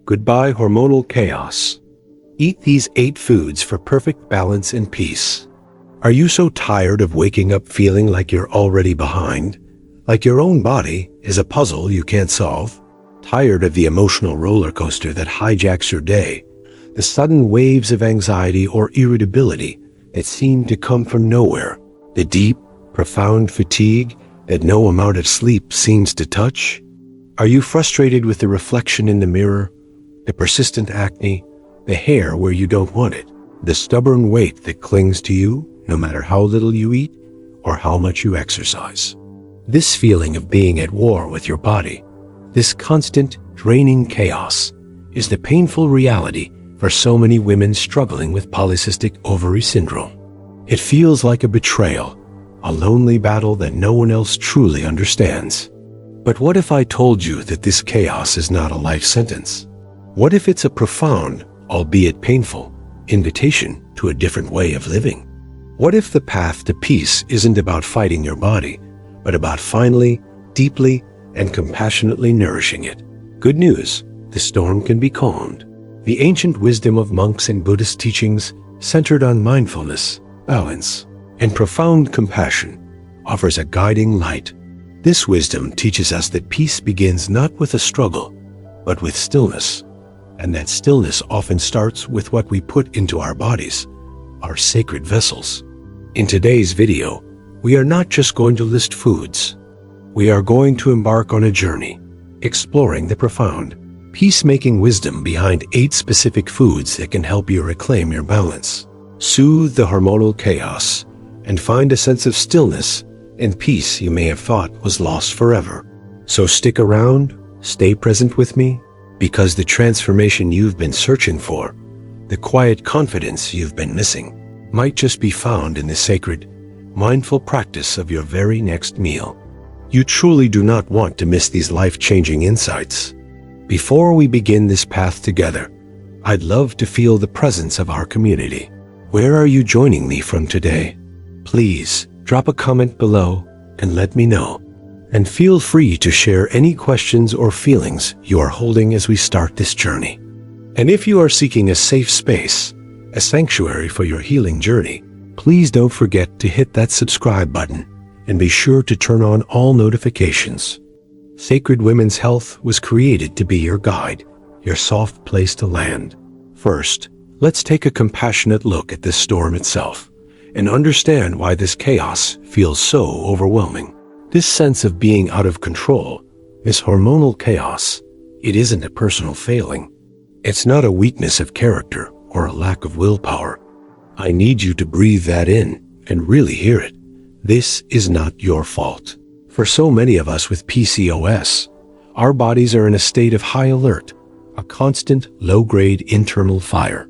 Goodbye hormonal chaos. Eat these 8 foods for perfect balance and peace. Are you so tired of waking up feeling like you're already behind? Like your own body is a puzzle you can't solve? Tired of the emotional roller coaster that hijacks your day? The sudden waves of anxiety or irritability that seem to come from nowhere? The deep, profound fatigue that no amount of sleep seems to touch? Are you frustrated with the reflection in the mirror, the persistent acne, the hair where you don't want it, the stubborn weight that clings to you no matter how little you eat or how much you exercise? This feeling of being at war with your body, this constant, draining chaos, is the painful reality for so many women struggling with polycystic ovary syndrome. It feels like a betrayal, a lonely battle that no one else truly understands. But what if I told you that this chaos is not a life sentence? What if it's a profound, albeit painful, invitation to a different way of living? What if the path to peace isn't about fighting your body, but about finally, deeply, and compassionately nourishing it? Good news, the storm can be calmed. The ancient wisdom of monks and Buddhist teachings, centered on mindfulness, balance, and profound compassion, offers a guiding light. This wisdom teaches us that peace begins not with a struggle, but with stillness, and that stillness often starts with what we put into our bodies, our sacred vessels. In today's video, we are not just going to list foods. We are going to embark on a journey, exploring the profound, peacemaking wisdom behind 8 specific foods that can help you reclaim your balance, soothe the hormonal chaos, and find a sense of stillness and peace you may have thought was lost forever. So stick around, stay present with me, because the transformation you've been searching for, the quiet confidence you've been missing, might just be found in the sacred, mindful practice of your very next meal. You truly do not want to miss these life-changing insights. Before we begin this path together, I'd love to feel the presence of our community. Where are you joining me from today? Please drop a comment below and let me know. And feel free to share any questions or feelings you are holding as we start this journey. And if you are seeking a safe space, a sanctuary for your healing journey, please don't forget to hit that subscribe button and be sure to turn on all notifications. Sacred Women's Health was created to be your guide, your soft place to land. First, let's take a compassionate look at this storm itself and understand why this chaos feels so overwhelming. This sense of being out of control, this hormonal chaos, it isn't a personal failing. It's not a weakness of character or a lack of willpower. I need you to breathe that in and really hear it. This is not your fault. For so many of us with PCOS, our bodies are in a state of high alert, a constant low-grade internal fire.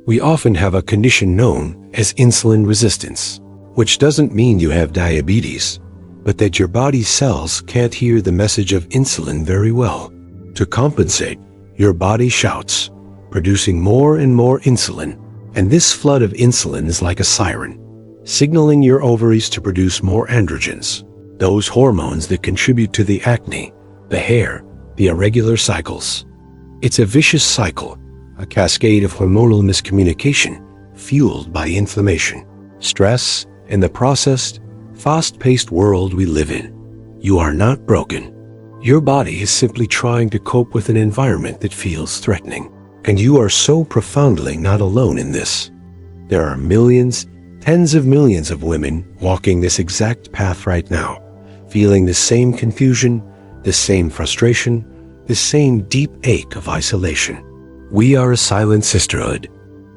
We often have a condition known as insulin resistance, which doesn't mean you have diabetes, but that your body's cells can't hear the message of insulin very well. To compensate, your body shouts, producing more and more insulin, and this flood of insulin is like a siren, signaling your ovaries to produce more androgens, those hormones that contribute to the acne, the hair, the irregular cycles. It's a vicious cycle, a cascade of hormonal miscommunication fueled by inflammation, stress, and the processed, fast-paced world we live in. You are not broken. Your body is simply trying to cope with an environment that feels threatening. And you are so profoundly not alone in this. There are millions, tens of millions of women walking this exact path right now, feeling the same confusion, the same frustration, the same deep ache of isolation. We are a silent sisterhood.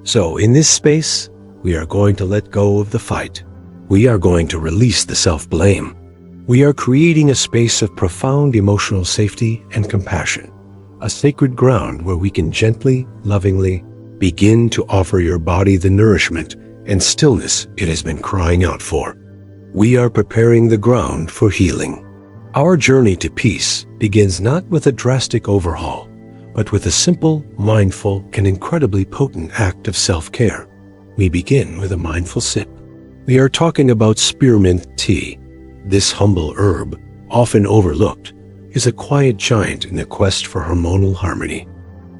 So in this space, we are going to let go of the fight. We are going to release the self-blame. We are creating a space of profound emotional safety and compassion, a sacred ground where we can gently, lovingly begin to offer your body the nourishment and stillness it has been crying out for. We are preparing the ground for healing. Our journey to peace begins not with a drastic overhaul, but with a simple, mindful, and incredibly potent act of self-care. We begin with a mindful sip. We are talking about spearmint tea. This humble herb, often overlooked, is a quiet giant in the quest for hormonal harmony.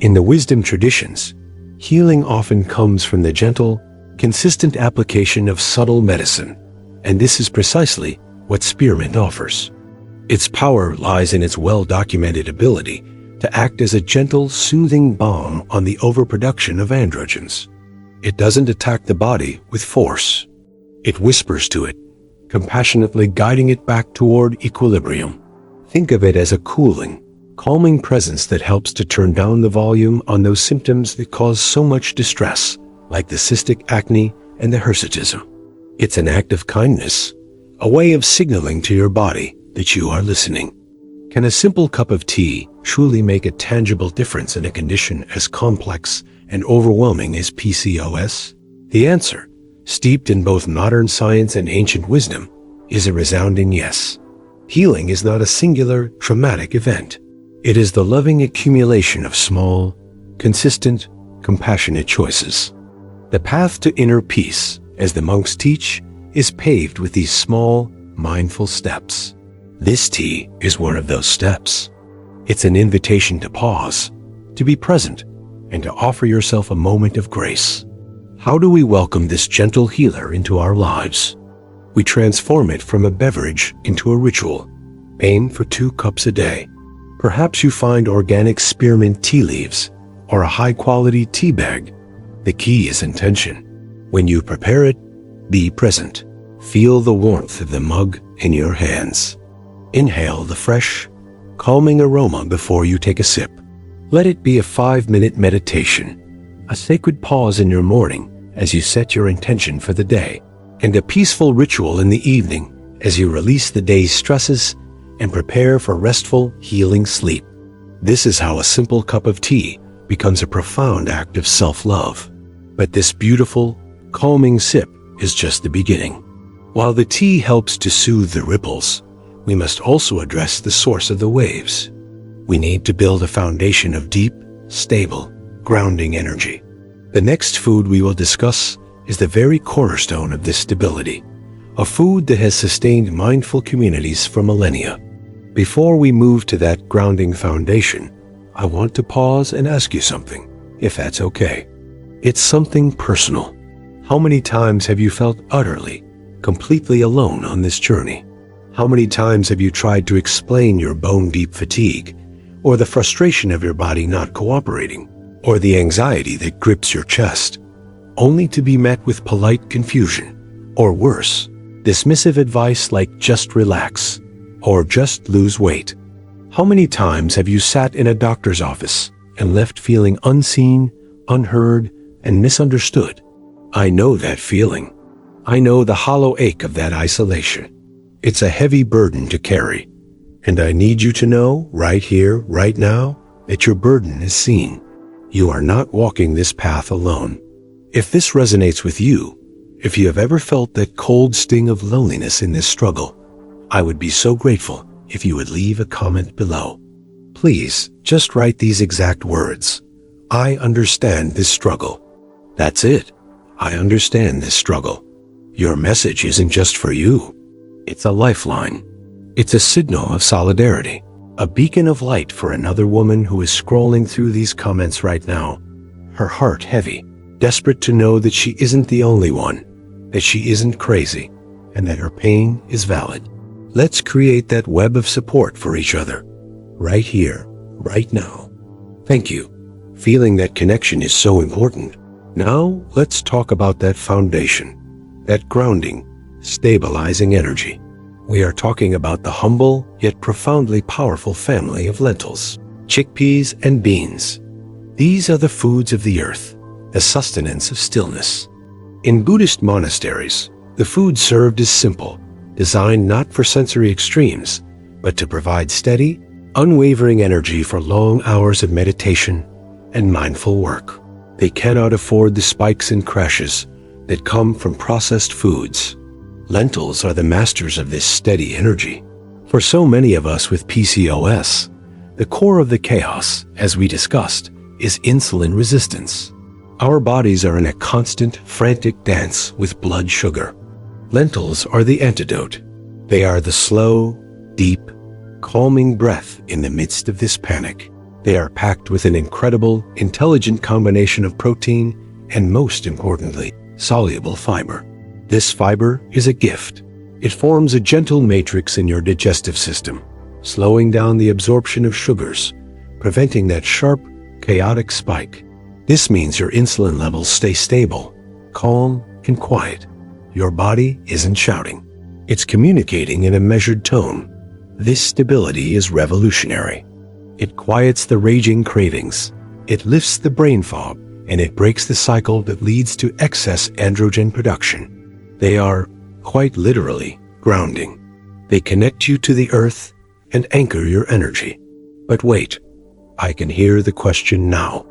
In the wisdom traditions, healing often comes from the gentle, consistent application of subtle medicine, and this is precisely what spearmint offers. Its power lies in its well-documented ability to act as a gentle, soothing balm on the overproduction of androgens. It doesn't attack the body with force. It whispers to it, compassionately guiding it back toward equilibrium. Think of it as a cooling, calming presence that helps to turn down the volume on those symptoms that cause so much distress, like the cystic acne and the hirsutism. It's an act of kindness, a way of signaling to your body that you are listening. Can a simple cup of tea truly make a tangible difference in a condition as complex and overwhelming as PCOS? The answer, steeped in both modern science and ancient wisdom, is a resounding yes. Healing is not a singular, traumatic event. It is the loving accumulation of small, consistent, compassionate choices. The path to inner peace, as the monks teach, is paved with these small, mindful steps. This tea is one of those steps. It's an invitation to pause, to be present, and to offer yourself a moment of grace. How do we welcome this gentle healer into our lives? We transform it from a beverage into a ritual. Aim for 2 cups a day. Perhaps you find organic spearmint tea leaves or a high-quality tea bag. The key is intention. When you prepare it, be present. Feel the warmth of the mug in your hands. Inhale the fresh, calming aroma before you take a sip. Let it be a 5-minute meditation, a sacred pause in your morning as you set your intention for the day, and a peaceful ritual in the evening as you release the day's stresses and prepare for restful, healing sleep. This is how a simple cup of tea becomes a profound act of self-love. But this beautiful, calming sip is just the beginning. While the tea helps to soothe the ripples, we must also address the source of the waves. We need to build a foundation of deep, stable, grounding energy. The next food we will discuss is the very cornerstone of this stability, a food that has sustained mindful communities for millennia. Before we move to that grounding foundation, I want to pause and ask you something, if that's okay. It's something personal. How many times have you felt utterly, completely alone on this journey? How many times have you tried to explain your bone-deep fatigue, or the frustration of your body not cooperating, or the anxiety that grips your chest, only to be met with polite confusion, or worse, dismissive advice like just relax, or just lose weight? How many times have you sat in a doctor's office and left feeling unseen, unheard, and misunderstood? I know that feeling. I know the hollow ache of that isolation. It's a heavy burden to carry, and I need you to know, right here, right now, that your burden is seen. You are not walking this path alone. If this resonates with you, if you have ever felt that cold sting of loneliness in this struggle, I would be so grateful if you would leave a comment below. Please, just write these exact words. I understand this struggle. That's it. I understand this struggle. Your message isn't just for you. It's a lifeline. It's a signal of solidarity, a beacon of light for another woman who is scrolling through these comments right now, her heart heavy, desperate to know that she isn't the only one, that she isn't crazy, and that her pain is valid. Let's create that web of support for each other, right here, right now. Thank you. Feeling that connection is so important. Now, let's talk about that foundation, that grounding, stabilizing energy. We are talking about the humble yet profoundly powerful family of lentils, chickpeas, and beans. These are the foods of the earth, the sustenance of stillness. In Buddhist monasteries, the food served is simple, designed not for sensory extremes, but to provide steady, unwavering energy for long hours of meditation and mindful work. They cannot afford the spikes and crashes that come from processed foods. Lentils are the masters of this steady energy. For so many of us with PCOS, the core of the chaos, as we discussed, is insulin resistance. Our bodies are in a constant, frantic dance with blood sugar. Lentils are the antidote. They are the slow, deep, calming breath in the midst of this panic. They are packed with an incredible, intelligent combination of protein and, most importantly, soluble fiber. This fiber is a gift. It forms a gentle matrix in your digestive system, slowing down the absorption of sugars, preventing that sharp, chaotic spike. This means your insulin levels stay stable, calm, and quiet. Your body isn't shouting. It's communicating in a measured tone. This stability is revolutionary. It quiets the raging cravings. It lifts the brain fog, and it breaks the cycle that leads to excess androgen production. They are, quite literally, grounding. They connect you to the earth and anchor your energy. But wait, I can hear the question now.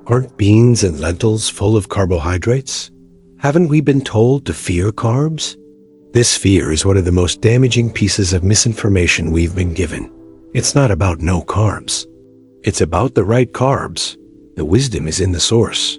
Aren't beans and lentils full of carbohydrates? Haven't we been told to fear carbs? This fear is one of the most damaging pieces of misinformation we've been given. It's not about no carbs. It's about the right carbs. The wisdom is in the source.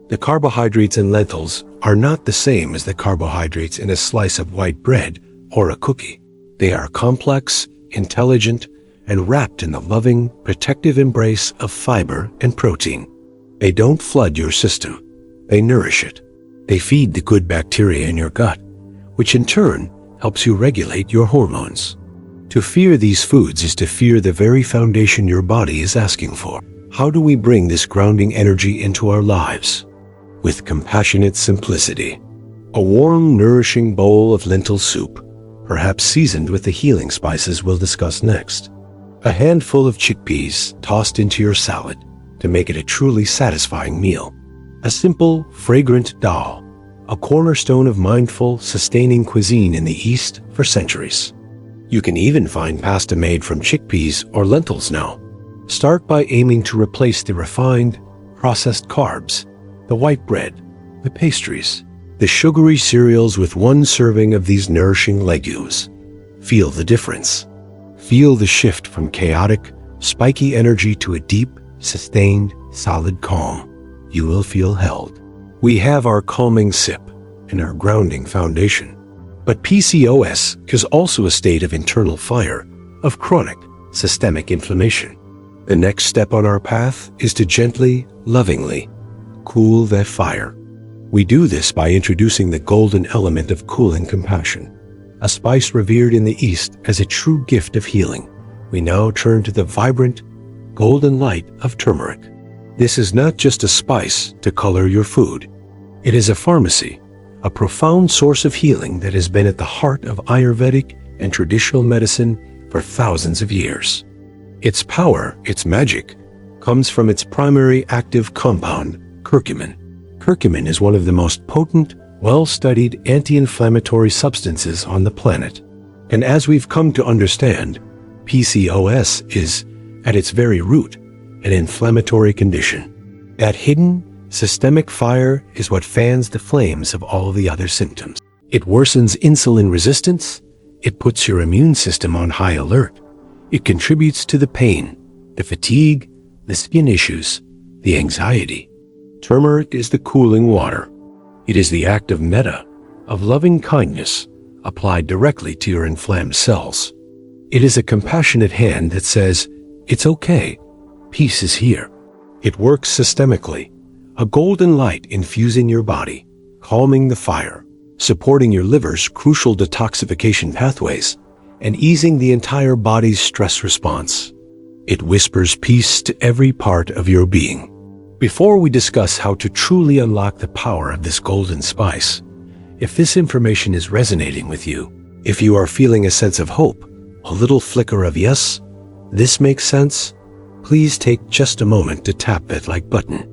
The carbohydrates in lentils are not the same as the carbohydrates in a slice of white bread or a cookie. They are complex, intelligent, and wrapped in the loving, protective embrace of fiber and protein. They don't flood your system. They nourish it. They feed the good bacteria in your gut, which in turn helps you regulate your hormones. To fear these foods is to fear the very foundation your body is asking for. How do we bring this grounding energy into our lives? With compassionate simplicity. A warm, nourishing bowl of lentil soup, perhaps seasoned with the healing spices we'll discuss next. A handful of chickpeas tossed into your salad to make it a truly satisfying meal. A simple, fragrant dal, a cornerstone of mindful, sustaining cuisine in the East for centuries. You can even find pasta made from chickpeas or lentils now. Start by aiming to replace the refined, processed carbs, the white bread, the pastries, the sugary cereals with one serving of these nourishing legumes. Feel the difference. Feel the shift from chaotic, spiky energy to a deep, sustained, solid calm. You will feel held. We have our calming sip and our grounding foundation. But PCOS is also a state of internal fire, of chronic, systemic inflammation. The next step on our path is to gently, lovingly, cool that fire. We do this by introducing the golden element of cooling compassion, a spice revered in the East as a true gift of healing. We now turn to the vibrant, golden light of turmeric. This is not just a spice to color your food. It is a pharmacy, a profound source of healing that has been at the heart of Ayurvedic and traditional medicine for thousands of years. Its power, its magic, comes from its primary active compound, curcumin. Curcumin is one of the most potent, well-studied anti-inflammatory substances on the planet. And as we've come to understand, PCOS is, at its very root, an inflammatory condition. That hidden, systemic fire is what fans the flames of all the other symptoms. It worsens insulin resistance, it puts your immune system on high alert, it contributes to the pain, the fatigue, the skin issues, the anxiety. Turmeric is the cooling water. It is the act of metta, of loving kindness, applied directly to your inflamed cells. It is a compassionate hand that says, "It's okay, peace is here." It works systemically, a golden light infusing your body, calming the fire, supporting your liver's crucial detoxification pathways, and easing the entire body's stress response. It whispers peace to every part of your being. Before we discuss how to truly unlock the power of this golden spice, if this information is resonating with you, if you are feeling a sense of hope, a little flicker of yes, this makes sense, please take just a moment to tap that like button.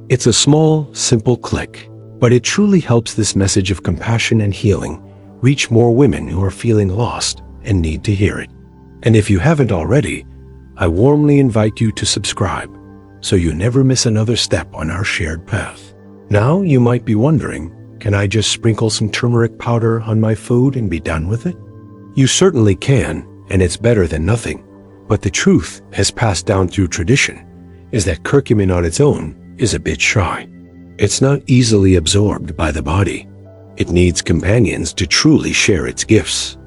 It's a small, simple click, but it truly helps this message of compassion and healing reach more women who are feeling lost and need to hear it. And if you haven't already, I warmly invite you to subscribe so you never miss another step on our shared path. Now you might be wondering, can I just sprinkle some turmeric powder on my food and be done with it? You certainly can, and it's better than nothing. But the truth, as passed down through tradition, is that curcumin on its own is a bit shy. It's not easily absorbed by the body. It needs companions to truly share its gifts.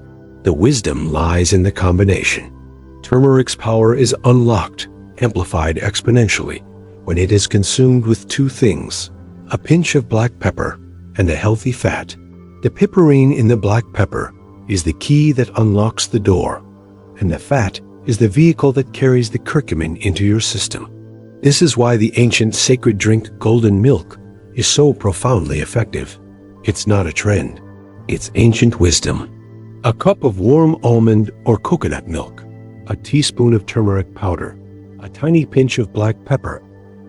The wisdom lies in the combination. Turmeric's power is unlocked amplified exponentially when it is consumed with two things: a pinch of black pepper and a healthy fat. The piperine in the black pepper is the key that unlocks the door, and the fat is the vehicle that carries the curcumin into your system. This is why the ancient sacred drink golden milk is so profoundly effective. It's not a trend, it's ancient wisdom. A cup of warm almond or coconut milk, a teaspoon of turmeric powder, a tiny pinch of black pepper,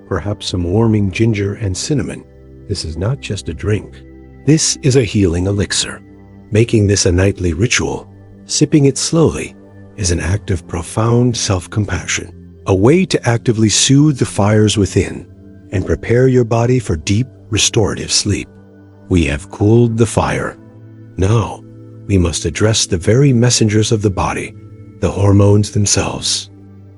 perhaps some warming ginger and cinnamon. This is not just a drink. This is a healing elixir. Making this a nightly ritual, sipping it slowly, is an act of profound self-compassion, a way to actively soothe the fires within and prepare your body for deep, restorative sleep. We have cooled the fire. Now, we must address the very messengers of the body, the hormones themselves.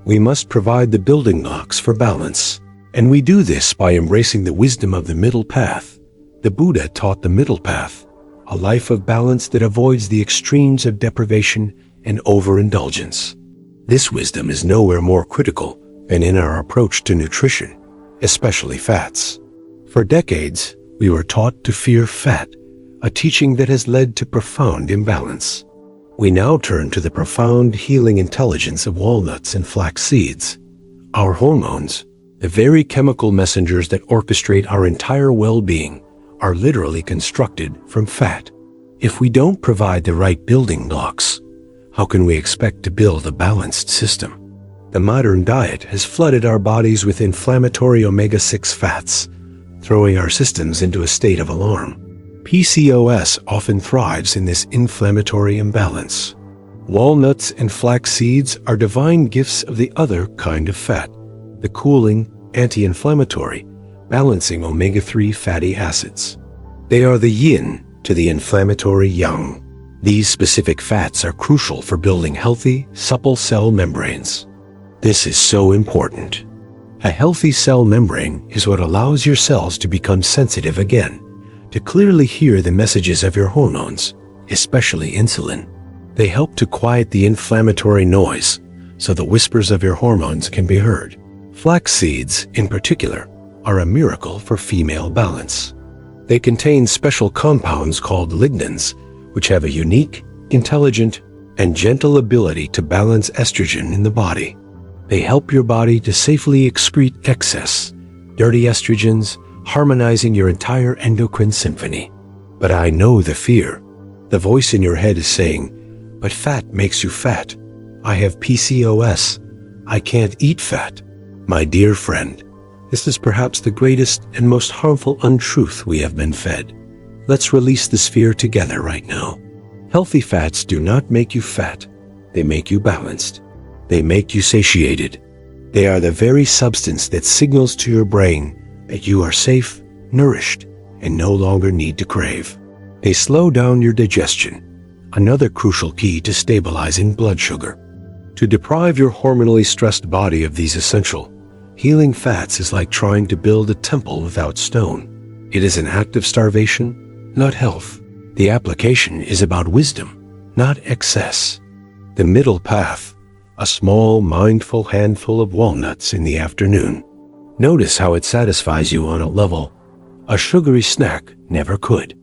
We must provide the building blocks for balance, and we do this by embracing the wisdom of the middle path. The Buddha taught the middle path, a life of balance that avoids the extremes of deprivation and overindulgence. This wisdom is nowhere more critical than in our approach to nutrition, especially fats. For decades, we were taught to fear fat, a teaching that has led to profound imbalance. We now turn to the profound healing intelligence of walnuts and flax seeds. Our hormones, the very chemical messengers that orchestrate our entire well-being, are literally constructed from fat. If we don't provide the right building blocks, how can we expect to build a balanced system? The modern diet has flooded our bodies with inflammatory omega-6 fats, throwing our systems into a state of alarm. PCOS often thrives in this inflammatory imbalance. Walnuts and flax seeds are divine gifts of the other kind of fat, the cooling, anti-inflammatory, balancing omega-3 fatty acids. They are the yin to the inflammatory yang. These specific fats are crucial for building healthy, supple cell membranes. This is so important. A healthy cell membrane is what allows your cells to become sensitive again, to clearly hear the messages of your hormones, especially insulin. They help to quiet the inflammatory noise so the whispers of your hormones can be heard. Flax seeds, in particular, are a miracle for female balance. They contain special compounds called lignans, which have a unique, intelligent, and gentle ability to balance estrogen in the body. They help your body to safely excrete excess, dirty estrogens, harmonizing your entire endocrine symphony. But I know the fear. The voice in your head is saying, "But fat makes you fat. I have PCOS. I can't eat fat." My dear friend, this is perhaps the greatest and most harmful untruth we have been fed. Let's release this fear together right now. Healthy fats do not make you fat. They make you balanced. They make you satiated. They are the very substance that signals to your brain that you are safe, nourished, and no longer need to crave. They slow down your digestion, another crucial key to stabilizing blood sugar. To deprive your hormonally stressed body of these essential, healing fats is like trying to build a temple without stone. It is an act of starvation, not health. The application is about wisdom, not excess. The middle path, a small, mindful handful of walnuts in the afternoon. Notice how it satisfies you on a level a sugary snack never could.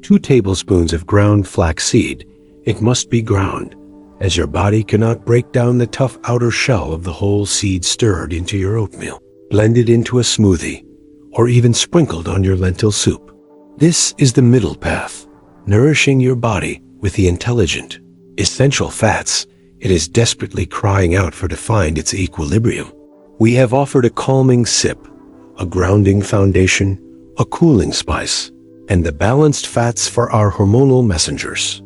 2 tablespoons of ground flaxseed. It must be ground, as your body cannot break down the tough outer shell of the whole seed stirred into your oatmeal, blended into a smoothie, or even sprinkled on your lentil soup. This is the middle path, nourishing your body with the intelligent, essential fats it is desperately crying out for to find its equilibrium. We have offered a calming sip, a grounding foundation, a cooling spice, and the balanced fats for our hormonal messengers.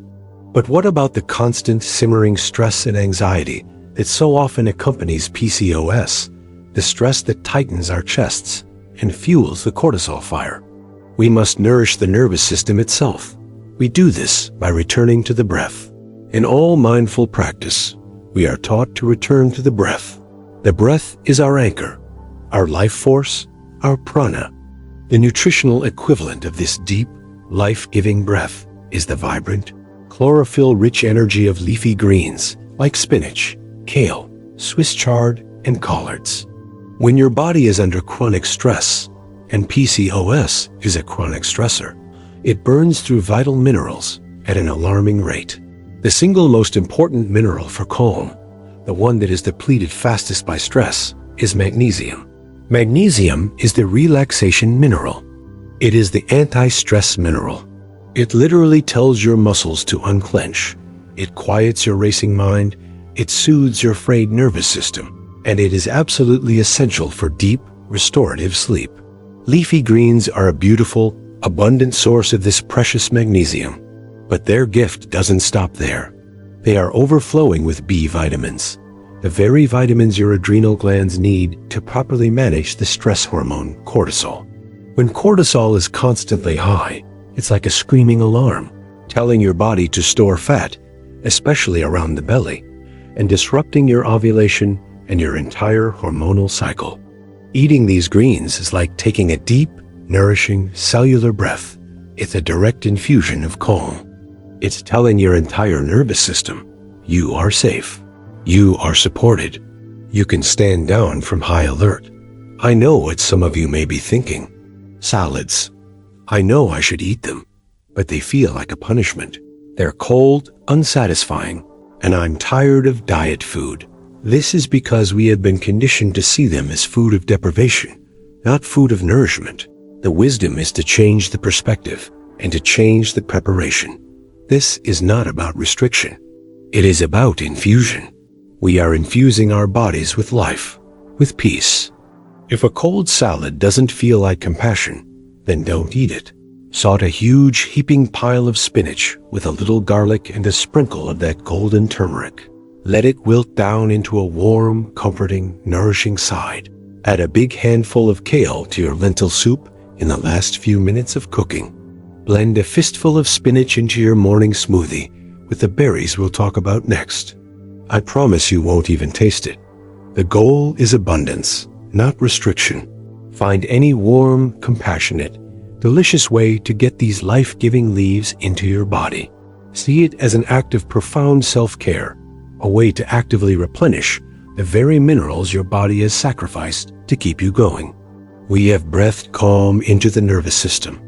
But what about the constant simmering stress and anxiety that so often accompanies PCOS, the stress that tightens our chests and fuels the cortisol fire? We must nourish the nervous system itself. We do this by returning to the breath. In all mindful practice, we are taught to return to the breath. The breath is our anchor, our life force, our prana. The nutritional equivalent of this deep, life-giving breath is the vibrant, chlorophyll-rich energy of leafy greens like spinach, kale, Swiss chard, and collards. When your body is under chronic stress, and PCOS is a chronic stressor, it burns through vital minerals at an alarming rate. The single most important mineral for calm, the one that is depleted fastest by stress, is magnesium. Magnesium is the relaxation mineral. It is the anti-stress mineral. It literally tells your muscles to unclench. It quiets your racing mind. It soothes your frayed nervous system. And it is absolutely essential for deep, restorative sleep. Leafy greens are a beautiful, abundant source of this precious magnesium. But their gift doesn't stop there. They are overflowing with B vitamins, the very vitamins your adrenal glands need to properly manage the stress hormone cortisol. When cortisol is constantly high, it's like a screaming alarm, telling your body to store fat, especially around the belly, and disrupting your ovulation and your entire hormonal cycle. Eating these greens is like taking a deep, nourishing, cellular breath. It's a direct infusion of calm. It's telling your entire nervous system, you are safe. You are supported. You can stand down from high alert. I know what some of you may be thinking. Salads. I know I should eat them, but they feel like a punishment. They're cold, unsatisfying, and I'm tired of diet food. This is because we have been conditioned to see them as food of deprivation, not food of nourishment. The wisdom is to change the perspective and to change the preparation. This is not about restriction. It is about infusion. We are infusing our bodies with life, with peace. If a cold salad doesn't feel like compassion, then don't eat it. Saute a huge heaping pile of spinach with a little garlic and a sprinkle of that golden turmeric. Let it wilt down into a warm, comforting, nourishing side. Add a big handful of kale to your lentil soup in the last few minutes of cooking. Blend a fistful of spinach into your morning smoothie with the berries we'll talk about next. I promise you won't even taste it. The goal is abundance, not restriction. Find any warm, compassionate, delicious way to get these life-giving leaves into your body. See it as an act of profound self-care, a way to actively replenish the very minerals your body has sacrificed to keep you going. We have breathed calm into the nervous system.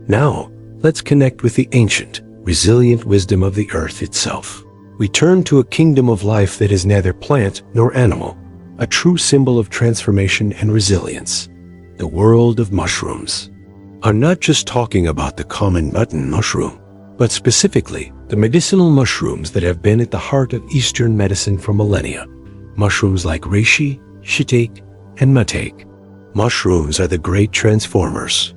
Now, let's connect with the ancient, resilient wisdom of the earth itself. We turn to a kingdom of life that is neither plant nor animal, a true symbol of transformation and resilience, the world of mushrooms. I'm not just talking about the common button mushroom, but specifically the medicinal mushrooms that have been at the heart of Eastern medicine for millennia. Mushrooms like reishi, shiitake, and matake. Mushrooms are the great transformers.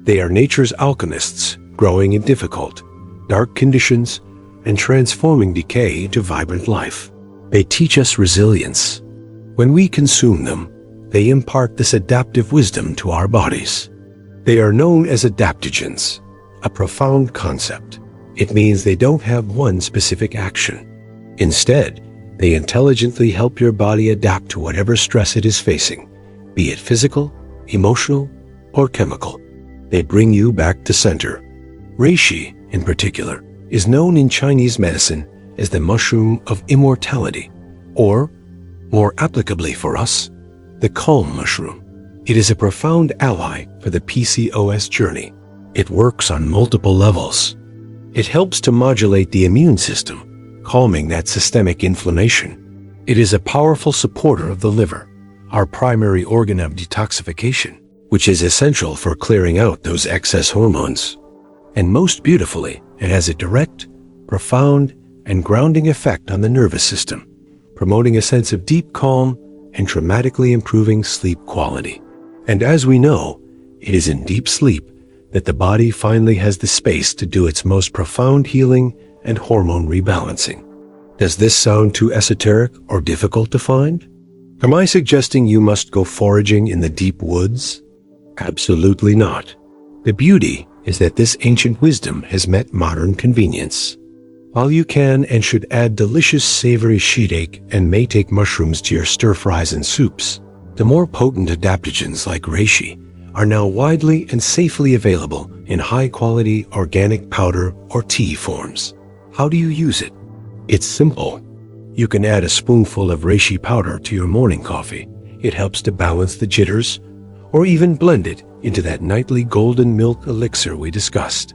They are nature's alchemists, growing in difficult, dark conditions and transforming decay into vibrant life. They teach us resilience. When we consume them, they impart this adaptive wisdom to our bodies. They are known as adaptogens, a profound concept. It means they don't have one specific action. Instead, they intelligently help your body adapt to whatever stress it is facing, be it physical, emotional, or chemical. They bring you back to center. Reishi, in particular, is known in Chinese medicine as the mushroom of immortality, or, more applicably for us, the calm mushroom. It is a profound ally for the PCOS journey. It works on multiple levels. It helps to modulate the immune system, calming that systemic inflammation. It is a powerful supporter of the liver, our primary organ of detoxification, which is essential for clearing out those excess hormones. And most beautifully, it has a direct, profound, and grounding effect on the nervous system, promoting a sense of deep calm and dramatically improving sleep quality. And as we know, it is in deep sleep that the body finally has the space to do its most profound healing and hormone rebalancing. Does this sound too esoteric or difficult to find? Am I suggesting you must go foraging in the deep woods? Absolutely not. The beauty is that this ancient wisdom has met modern convenience. While you can and should add delicious savory shiitake and matake mushrooms to your stir-fries and soups, the more potent adaptogens like reishi are now widely and safely available in high-quality organic powder or tea forms. How do you use it? It's simple. You can add a spoonful of reishi powder to your morning coffee. It helps to balance the jitters, or even blend it into that nightly golden milk elixir we discussed.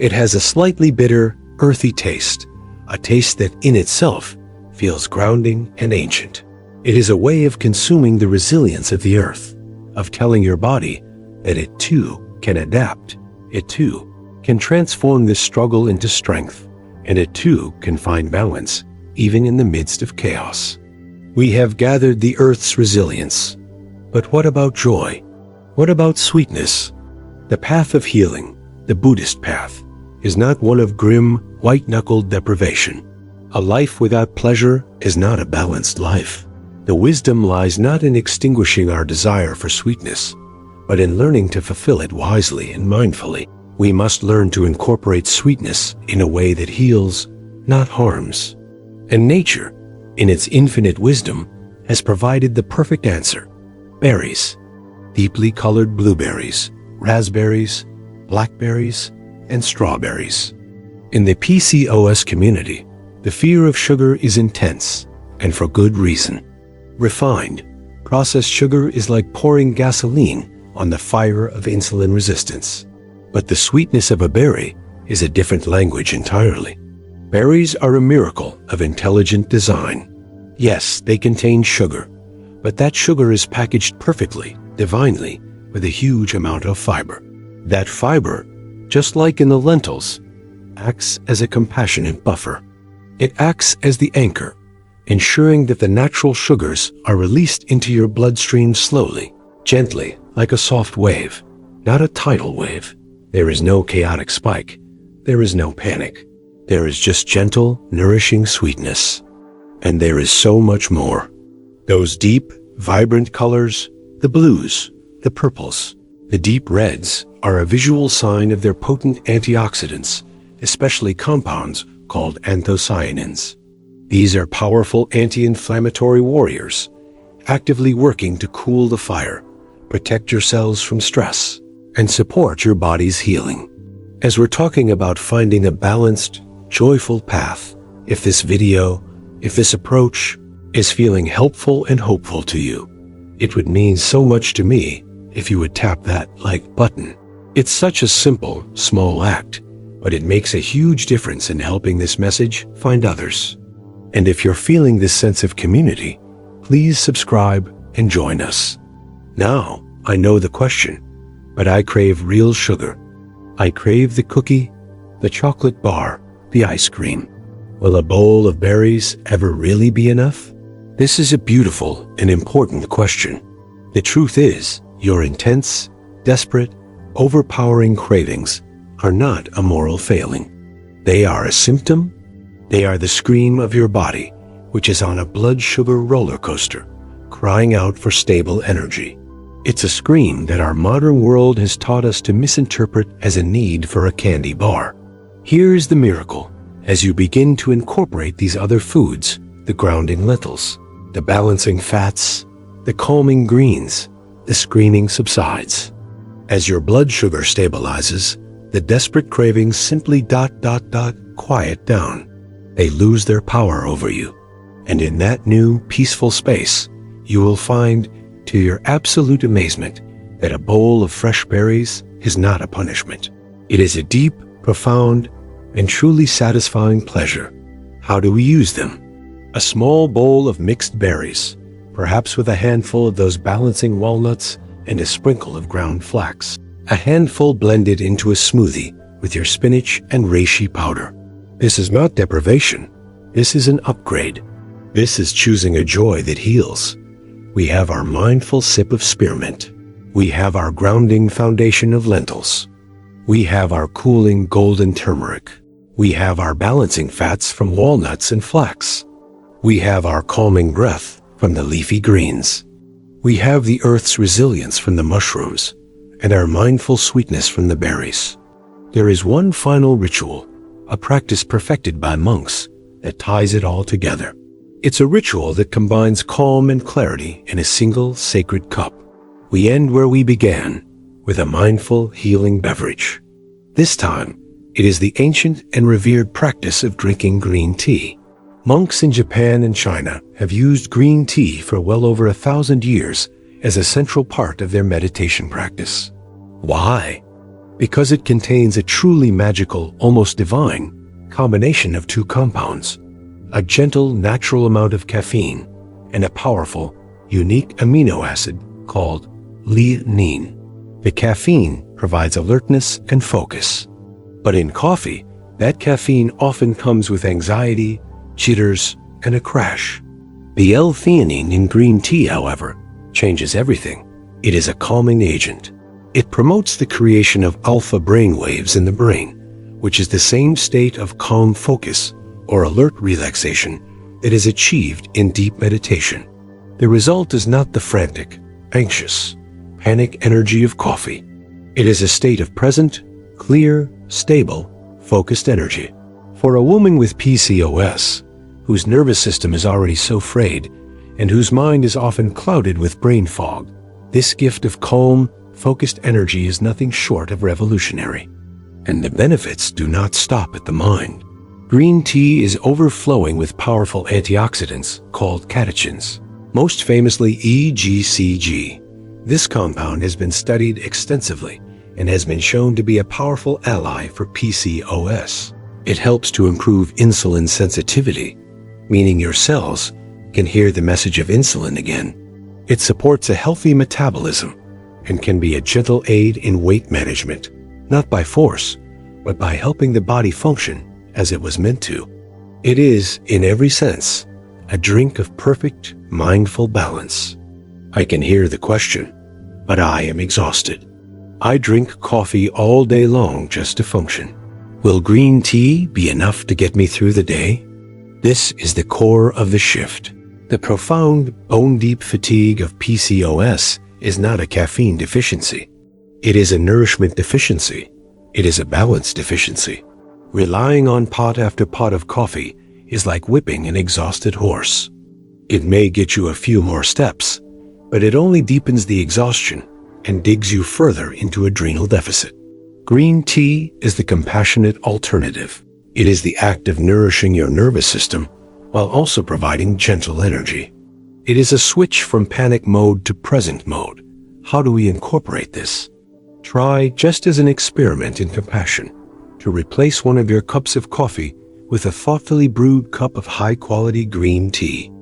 It has a slightly bitter, earthy taste, a taste that in itself feels grounding and ancient. It is a way of consuming the resilience of the earth, of telling your body that it too can adapt, it too can transform this struggle into strength, and it too can find balance even in the midst of chaos. We have gathered the earth's resilience. But what about joy? What about sweetness? The path of healing, the Buddhist path, is not one of grim, white-knuckled deprivation. A life without pleasure is not a balanced life. The wisdom lies not in extinguishing our desire for sweetness, but in learning to fulfill it wisely and mindfully. We must learn to incorporate sweetness in a way that heals, not harms. And nature, in its infinite wisdom, has provided the perfect answer. Berries. Deeply colored blueberries, raspberries, blackberries, and strawberries. In the PCOS community, the fear of sugar is intense, and for good reason. Refined, processed sugar is like pouring gasoline on the fire of insulin resistance. But the sweetness of a berry is a different language entirely. Berries are a miracle of intelligent design. Yes, they contain sugar, but that sugar is packaged perfectly, divinely, with a huge amount of fiber. That fiber, just like in the lentils, acts as a compassionate buffer. It acts as the anchor, ensuring that the natural sugars are released into your bloodstream slowly, gently, like a soft wave, not a tidal wave. There is no chaotic spike. There is no panic. There is just gentle, nourishing sweetness. And there is so much more. Those deep, vibrant colors, the blues, the purples, the deep reds, are a visual sign of their potent antioxidants, especially compounds called anthocyanins. These are powerful anti-inflammatory warriors, actively working to cool the fire, protect your cells from stress, and support your body's healing. As we're talking about finding a balanced, joyful path, if this video, if this approach is feeling helpful and hopeful to you, it would mean so much to me if you would tap that like button. It's such a simple, small act, but it makes a huge difference in helping this message find others. And if you're feeling this sense of community, please subscribe and join us. Now, I know the question, but I crave real sugar. I crave the cookie, the chocolate bar, the ice cream. Will a bowl of berries ever really be enough? This is a beautiful and important question. The truth is, your intense, desperate, overpowering cravings are not a moral failing. They are a symptom. They are the scream of your body, which is on a blood sugar roller coaster, crying out for stable energy. It's a scream that our modern world has taught us to misinterpret as a need for a candy bar. Here's the miracle. As you begin to incorporate these other foods, the grounding lentils, the balancing fats, the calming greens, the screaming subsides. As your blood sugar stabilizes, the desperate cravings simply quiet down. They lose their power over you. And in that new, peaceful space, you will find, to your absolute amazement, that a bowl of fresh berries is not a punishment. It is a deep, profound, and truly satisfying pleasure. How do we use them? A small bowl of mixed berries, perhaps with a handful of those balancing walnuts and a sprinkle of ground flax. A handful blended into a smoothie with your spinach and reishi powder. This is not deprivation. This is an upgrade. This is choosing a joy that heals. We have our mindful sip of spearmint. We have our grounding foundation of lentils. We have our cooling golden turmeric. We have our balancing fats from walnuts and flax. We have our calming breath from the leafy greens. We have the earth's resilience from the mushrooms and our mindful sweetness from the berries. There is one final ritual, a practice perfected by monks that ties it all together. It's a ritual that combines calm and clarity in a single sacred cup. We end where we began, with a mindful, healing beverage. This time, it is the ancient and revered practice of drinking green tea. Monks in Japan and China have used green tea for well over 1,000 years as a central part of their meditation practice. Why? Because it contains a truly magical, almost divine, combination of two compounds, a gentle, natural amount of caffeine, and a powerful, unique amino acid called lignine. The caffeine provides alertness and focus. But in coffee, that caffeine often comes with anxiety, jitters, and a crash. The L-theanine in green tea, however, changes everything. It is a calming agent. It promotes the creation of alpha brainwaves in the brain, which is the same state of calm focus or alert relaxation that is achieved in deep meditation. The result is not the frantic, anxious, panic energy of coffee. It is a state of present, clear, stable, focused energy. For a woman with PCOS, whose nervous system is already so frayed and whose mind is often clouded with brain fog, this gift of calm, focused energy is nothing short of revolutionary. And the benefits do not stop at the mind. Green tea is overflowing with powerful antioxidants called catechins, most famously EGCG. This compound has been studied extensively and has been shown to be a powerful ally for PCOS. It helps to improve insulin sensitivity, meaning your cells can hear the message of insulin again. It supports a healthy metabolism and can be a gentle aid in weight management, not by force, but by helping the body function as it was meant to. It is, in every sense, a drink of perfect, mindful balance. I can hear the question, but I am exhausted. I drink coffee all day long just to function. Will green tea be enough to get me through the day? This is the core of the shift. The profound, bone-deep fatigue of PCOS is not a caffeine deficiency. It is a nourishment deficiency. It is a balance deficiency. Relying on pot after pot of coffee is like whipping an exhausted horse. It may get you a few more steps, but it only deepens the exhaustion and digs you further into adrenal deficit. Green tea is the compassionate alternative. It is the act of nourishing your nervous system while also providing gentle energy. It is a switch from panic mode to present mode. How do we incorporate this? Try, just as an experiment in compassion, to replace one of your cups of coffee with a thoughtfully brewed cup of high-quality green tea.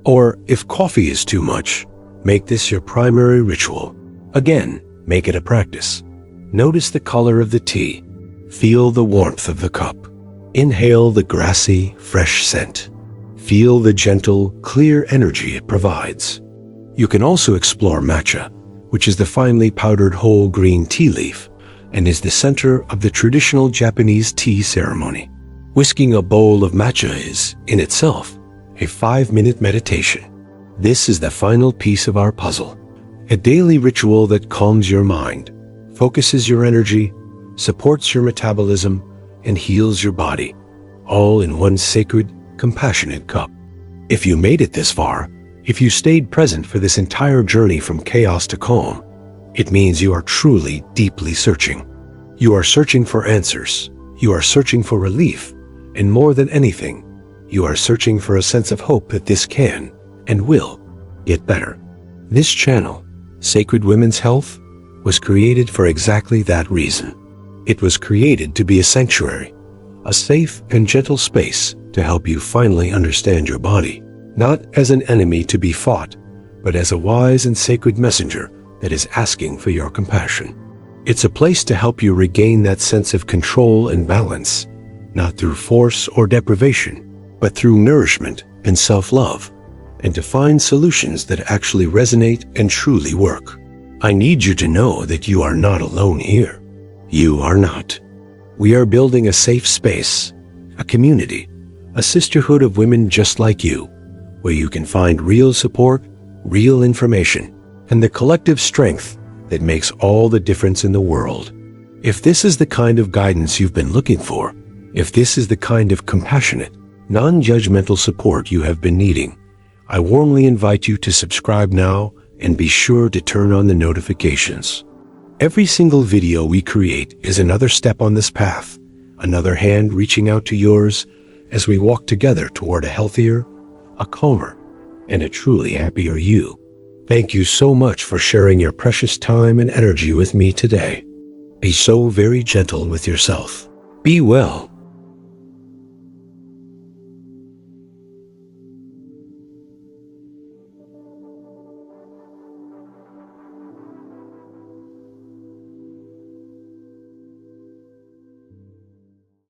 Or, if coffee is too much, make this your primary ritual. Again, make it a practice. Notice the color of the tea. Feel the warmth of the cup. Inhale the grassy, fresh scent. Feel the gentle, clear energy it provides. You can also explore matcha, which is the finely powdered whole green tea leaf and is the center of the traditional Japanese tea ceremony. Whisking a bowl of matcha is, in itself, a 5-minute meditation. This is the final piece of our puzzle, a daily ritual that calms your mind, focuses your energy, supports your metabolism, and heals your body, all in one sacred, compassionate cup. If you made it this far, if you stayed present for this entire journey from chaos to calm, it means you are truly, deeply searching. You are searching for answers. You are searching for relief. And more than anything, you are searching for a sense of hope that this can and will get better. This channel, Sacred Women's Health, was created for exactly that reason. It was created to be a sanctuary, a safe and gentle space to help you finally understand your body, not as an enemy to be fought, but as a wise and sacred messenger that is asking for your compassion. It's a place to help you regain that sense of control and balance, not through force or deprivation, but through nourishment and self-love, and to find solutions that actually resonate and truly work. I need you to know that you are not alone here. You are not. We are building a safe space, a community, a sisterhood of women just like you, where you can find real support, real information, and the collective strength that makes all the difference in the world. If this is the kind of guidance you've been looking for, if this is the kind of compassionate, non-judgmental support you have been needing, I warmly invite you to subscribe now and be sure to turn on the notifications. Every single video we create is another step on this path, another hand reaching out to yours, as we walk together toward a healthier, a calmer, and a truly happier you. Thank you so much for sharing your precious time and energy with me today. Be so very gentle with yourself. Be well,